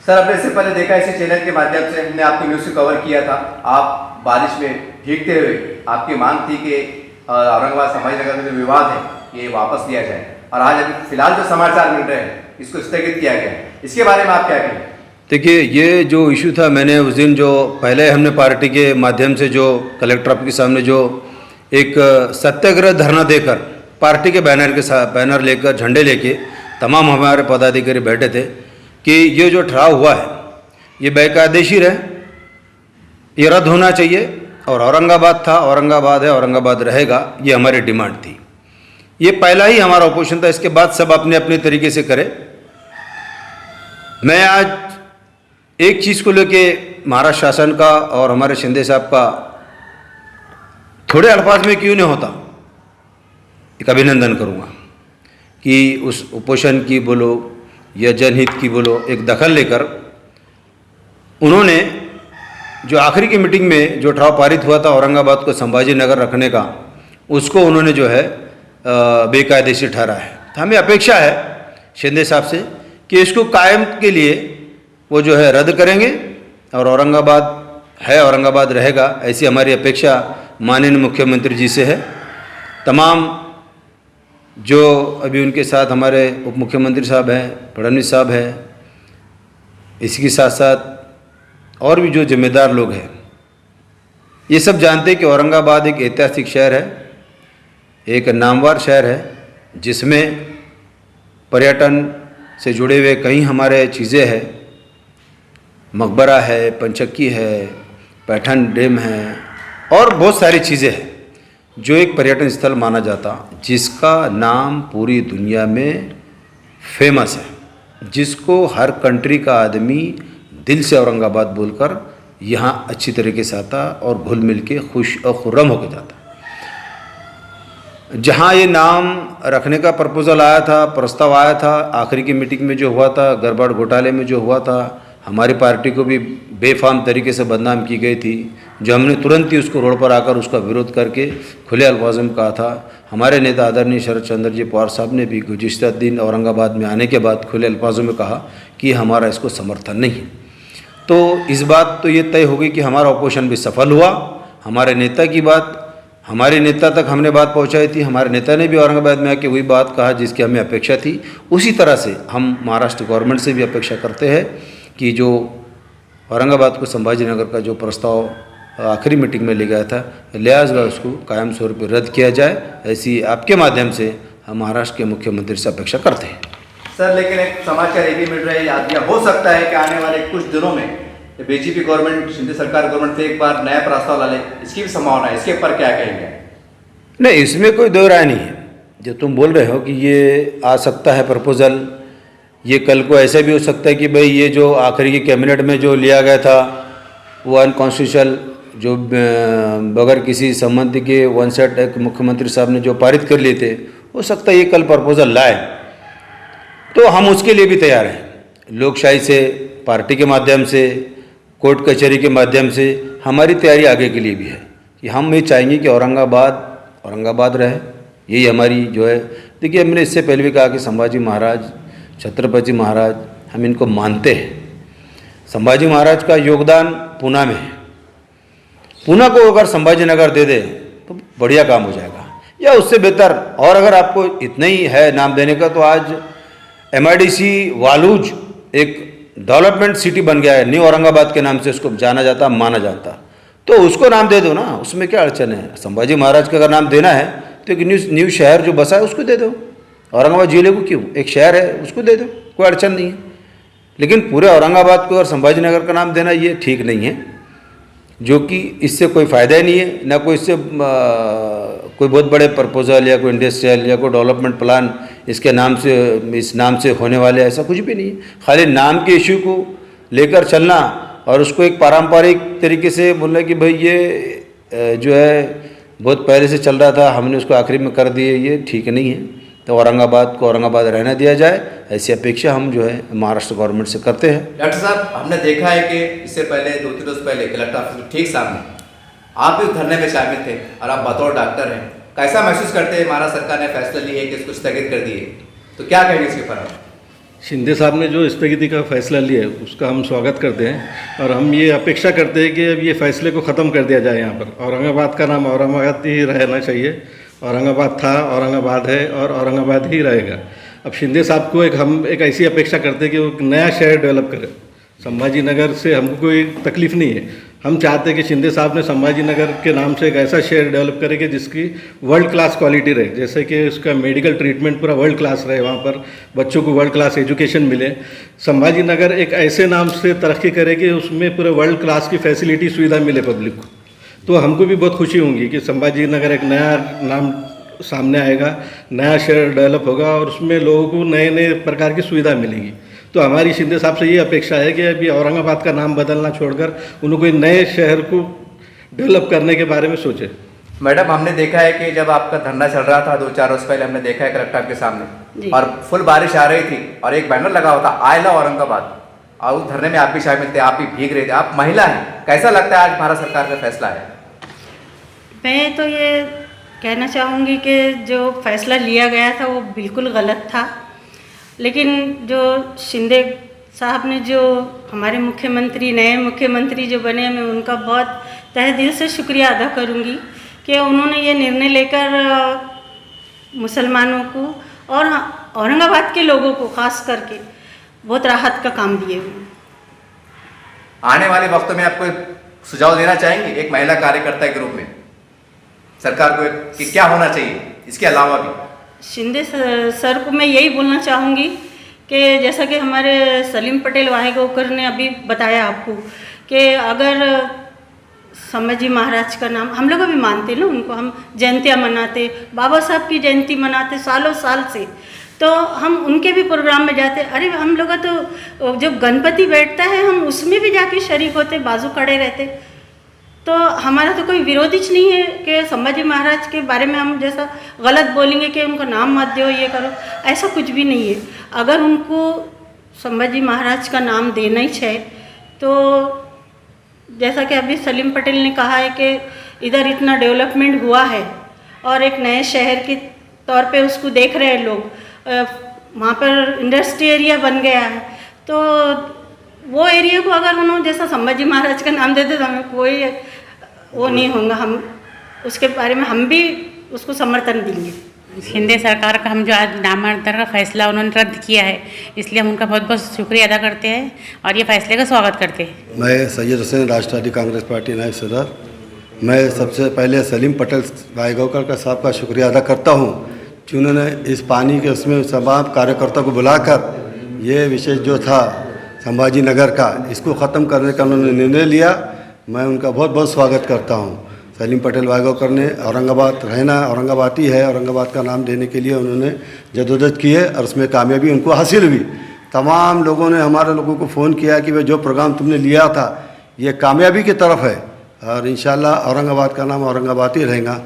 Sir, आपने इससे पहले देखा इसी चैनल के माध्यम से हमने आपको न्यूज़ को कवर किया था। आप बारिश में भीगते हुए आपकी मांग थी कि औरंगाबाद संभाजीनगर में जो विवाद है ये वापस लिया जाए, और आज अभी फिलहाल जो समाचार मिल रहे हैं इसको स्थगित किया गया है। इसके बारे में आप क्या कहेंगे? देखिए, ये जो इशू था, मैंने उस दिन जो पहले हमने पार्टी के माध्यम से जो कलेक्टर ऑफिस के सामने जो एक सत्याग्रह धरना देकर पार्टी के बैनर लेकर झंडे लेके तमाम हमारे पदाधिकारी बैठे थे कि ये जो ठहराव हुआ है ये बेकायदेशीर है, ये रद्द होना चाहिए, और औरंगाबाद था, औरंगाबाद है, औरंगाबाद रहेगा, ये हमारी डिमांड थी। ये पहला ही हमारा ऑपोजिशन था। इसके बाद सब अपने अपने तरीके से करे। मैं आज एक चीज़ को लेके महाराष्ट्र शासन का और हमारे शिंदे साहब का थोड़े अल्फाज में क्यों नहीं होता, एक अभिनंदन करूँगा कि उस उपोषण की बोलो या जनहित की बोलो एक दखल लेकर उन्होंने जो आखिरी की मीटिंग में जो ठराव पारित हुआ था औरंगाबाद को संभाजी नगर रखने का, उसको उन्होंने जो है बेकायदेशीर ठहरा है। तो हमें अपेक्षा है शिंदे साहब से कि इसको कायम के लिए वो जो है रद्द करेंगे, और औरंगाबाद है, औरंगाबाद रहेगा, ऐसी हमारी अपेक्षा माननीय मुख्यमंत्री जी से है। तमाम जो अभी उनके साथ हमारे उप मुख्यमंत्री साहब हैं, फडणवीस साहब हैं, इसके साथ साथ और भी जो जिम्मेदार लोग हैं, ये सब जानते हैं कि औरंगाबाद एक ऐतिहासिक शहर है, एक नामवर शहर है, जिसमें पर्यटन से जुड़े हुए कई हमारे चीज़ें हैं। मकबरा है, पंचक्की है, पैठन डैम है, और बहुत सारी चीज़ें हैं जो एक पर्यटन स्थल माना जाता, जिसका नाम पूरी दुनिया में फेमस है, जिसको हर कंट्री का आदमी दिल से औरंगाबाद बोलकर यहाँ अच्छी तरीके से आता और घुल मिल के खुश और खुर्रम होकर जाता। जहाँ ये नाम रखने का प्रपोज़ल आया था, प्रस्ताव आया था, आखिरी की मीटिंग में जो हुआ था, गड़बड़ घोटाले में जो हुआ था, हमारी पार्टी को भी बेफाम तरीके से बदनाम की गई थी, जो हमने तुरंत ही उसको रोड पर आकर उसका विरोध करके खुले अल्फाजों में कहा था। हमारे नेता आदरणीय शरद चंद्र जी पवार साहब ने भी गुज़िश्ता दिन औरंगाबाद में आने के बाद खुले अल्फाजों में कहा कि हमारा इसको समर्थन नहीं है। तो इस बात तो ये तय हो गई कि हमारा ऑपोजिशन भी सफल हुआ। हमारे नेता की बात हमारे नेता तक हमने बात पहुंचाई थी, हमारे नेता ने भी औरंगाबाद में आके वही बात कहा जिसकी हमें अपेक्षा थी। उसी तरह से हम महाराष्ट्र गवर्नमेंट से भी अपेक्षा करते हैं कि जो औरंगाबाद को संभाजीनगर का जो प्रस्ताव आखिरी मीटिंग में ले गया था, लिहाजा उसको कायम स्वरूप रद्द किया जाए, ऐसी आपके माध्यम से हम महाराष्ट्र के मुख्यमंत्री से अपेक्षा करते हैं। सर, लेकिन एक समाचार ये भी मिल रहा है, या हो सकता है कि आने वाले कुछ दिनों में बीजेपी गवर्नमेंट, शिंदे सरकार गवर्नमेंट से एक बार नया प्रस्ताव ला ले, इसकी भी संभावना है। इसके ऊपर क्या कहेंगे? नहीं, इसमें कोई दो राय नहीं है। जो तुम बोल रहे हो कि ये आ सकता है प्रपोज़ल, ये कल को ऐसा भी हो सकता है कि भाई ये जो आखिरी की कैबिनेट में जो लिया गया था वो अनकॉन्स्टिट्यूशनल, जो बगैर किसी संबंध के वन सेट एक मुख्यमंत्री साहब ने जो पारित कर लिए थे, हो सकता है ये कल प्रपोज़ल लाए, तो हम उसके लिए भी तैयार हैं। लोकशाही से, पार्टी के माध्यम से, कोर्ट कचहरी के माध्यम से हमारी तैयारी आगे के लिए भी है कि हम ये चाहेंगे कि औरंगाबाद रहे। यही हमारी जो है, देखिए हमने इससे पहले भी कहा कि संभाजी महाराज, छत्रपति महाराज, हम इनको मानते हैं। संभाजी महाराज का योगदान पूना में है। पूना को अगर संभाजीनगर दे दे तो बढ़िया काम हो जाएगा, या उससे बेहतर। और अगर आपको इतना ही है नाम देने का, तो आज MIDC वालूज एक डेवलपमेंट सिटी बन गया है, न्यू औरंगाबाद के नाम से उसको जाना जाता, माना जाता, तो उसको नाम दे दो ना, उसमें क्या अड़चन है। संभाजी महाराज का अगर नाम देना है तो एक न्यू शहर जो बसा है उसको दे दो। औरंगाबाद जिले को क्यों, एक शहर है उसको दे दो, कोई अड़चन नहीं है। लेकिन पूरे औरंगाबाद को अगर संभाजीनगर का नाम देना ये ठीक नहीं है, जो कि इससे कोई फ़ायदा ही नहीं है, ना कोई इससे कोई बहुत बड़े प्रपोजल या कोई इंडस्ट्रियल या कोई डेवलपमेंट प्लान इसके नाम से, इस नाम से होने वाले, ऐसा कुछ भी नहीं है। खाली नाम के इश्यू को लेकर चलना और उसको एक पारंपरिक तरीके से बोलना कि भाई ये जो है बहुत पहले से चल रहा था, हमने उसको आखिरी में कर दिए, ये ठीक नहीं है। तो औरंगाबाद को औरंगाबाद रहने दिया जाए, ऐसी अपेक्षा हम जो है महाराष्ट्र गवर्नमेंट से करते हैं। डॉक्टर साहब, हमने देखा है कि इससे पहले 2-3 रोज पहले कलेक्टर ऑफिस के ठीक सामने आप भी धरने में शामिल थे, और आप बतौर डॉक्टर हैं, कैसा महसूस करते हैं? महाराष्ट्र सरकार ने फैसला लिया है कि इसको स्थगित कर दिए, तो क्या कहेंगे इसके ऊपर? शिंदे साहब ने जो स्थगिति का फैसला लिया है उसका हम स्वागत करते हैं और हम ये अपेक्षा करते हैं कि अब ये फैसले को ख़त्म कर दिया जाए। यहाँ पर औरंगाबाद का नाम औरंगाबाद ही रहना चाहिए। औरंगाबाद था, औरंगाबाद है और औरंगाबाद ही रहेगा। अब शिंदे साहब को हम एक ऐसी अपेक्षा करते हैं कि वो एक नया शहर डेवलप करें। संभाजी नगर से हमको कोई तकलीफ़ नहीं है। हम चाहते हैं कि शिंदे साहब ने संभाजी नगर के नाम से एक ऐसा शहर डेवलप करे कि जिसकी वर्ल्ड क्लास क्वालिटी रहे, जैसे कि उसका मेडिकल ट्रीटमेंट पूरा वर्ल्ड क्लास रहे, वहाँ पर बच्चों को वर्ल्ड क्लास एजुकेशन मिले। संभाजी नगर एक ऐसे नाम से तरक्की करे कि उसमें पूरे वर्ल्ड क्लास की फैसिलिटी सुविधा मिले पब्लिक को। तो हमको भी बहुत खुशी होगी कि संभाजी नगर एक नया नाम सामने आएगा, नया शहर डेवलप होगा और उसमें लोगों को नए नए प्रकार की सुविधा मिलेगी। तो हमारी शिंदे साहब से ये अपेक्षा है कि अभी औरंगाबाद का नाम बदलना छोड़कर उन्होंने कोई नए शहर को डेवलप करने के बारे में सोचे। मैडम, हमने देखा है कि जब आपका धरना चल रहा था 2-4 रोज पहले, हमने देखा है कलेक्टर के सामने और फुल बारिश आ रही थी और एक बैनर लगा हुआ था आई लव औरंगाबाद, और उस धरने में आप भी शामिल थे, आप भी भीग रहे थे। आप महिला हैं, कैसा लगता है आज भारत सरकार का फैसला है? मैं तो ये कहना चाहूँगी कि जो फैसला लिया गया था वो बिल्कुल गलत था, लेकिन जो शिंदे साहब ने, जो हमारे मुख्यमंत्री, नए मुख्यमंत्री जो बने, मैं उनका बहुत तहे दिल से शुक्रिया अदा करूँगी कि उन्होंने ये निर्णय लेकर मुसलमानों को और औरंगाबाद के लोगों को खास करके बहुत राहत का काम दिए हुए। आने वाले वक्तों में आप कोई सुझाव देना चाहेंगे एक महिला कार्यकर्ता के रूप में सरकार को कि क्या होना चाहिए इसके अलावा भी? शिंदे सर को मैं यही बोलना चाहूँगी कि जैसा कि हमारे सलीम पटेल वाहेगांवकर ने अभी बताया आपको कि अगर संभाजी महाराज का नाम, हम लोग भी मानते ना उनको, हम जयंतियाँ मनाते, बाबा साहब की जयंती मनाते सालों साल से, तो हम उनके भी प्रोग्राम में जाते। अरे हम लोग तो जब गणपति बैठता है हम उसमें भी जाके शरीक होते, बाजू खड़े रहते। तो हमारा तो कोई विरोधी नहीं है कि संभाजी महाराज के बारे में हम जैसा गलत बोलेंगे कि उनका नाम मत दो, ये करो, ऐसा कुछ भी नहीं है। अगर उनको संभाजी महाराज का नाम देना ही चाहिए तो जैसा कि अभी सलीम पटेल ने कहा है कि इधर इतना डेवलपमेंट हुआ है और एक नए शहर के तौर पे उसको देख रहे हैं लोग, वहाँ पर इंडस्ट्री एरिया बन गया है, तो वो एरिया को अगर उन्होंने जैसा संभाजी महाराज का नाम देते तो हमें कोई वो नहीं होगा, हम उसके बारे में हम भी उसको समर्थन देंगे। शिंदे सरकार का हम जो आज नामांतरण का फैसला उन्होंने रद्द किया है, इसलिए हम उनका बहुत बहुत शुक्रिया अदा करते हैं और ये फैसले का स्वागत करते हैं। मैं सैयद हुसैन, राष्ट्रवादी कांग्रेस पार्टी नायब सदर। मैं सबसे पहले सलीम पटेल वाहेगांवकर का साहब का शुक्रिया अदा करता हूँ कि उन्होंने इस पानी के उसमें तमाम कार्यकर्ता को बुलाकर ये विषय जो था संभाजी नगर का, इसको ख़त्म करने का उन्होंने निर्णय लिया। मैं उनका बहुत बहुत स्वागत करता हूँ। सलीम पटेल वाहेगांवकर ने औरंगाबाद रहना, औरंगाबाद ही है, औरंगाबाद का नाम देने के लिए उन्होंने जदोजहद की है और उसमें कामयाबी उनको हासिल हुई। तमाम लोगों ने, हमारे लोगों को फ़ोन किया कि भाई जो प्रोग्राम तुमने लिया था ये कामयाबी की तरफ है और इंशाल्लाह औरंगाबाद का नाम औरंगाबाद ही रहेगा।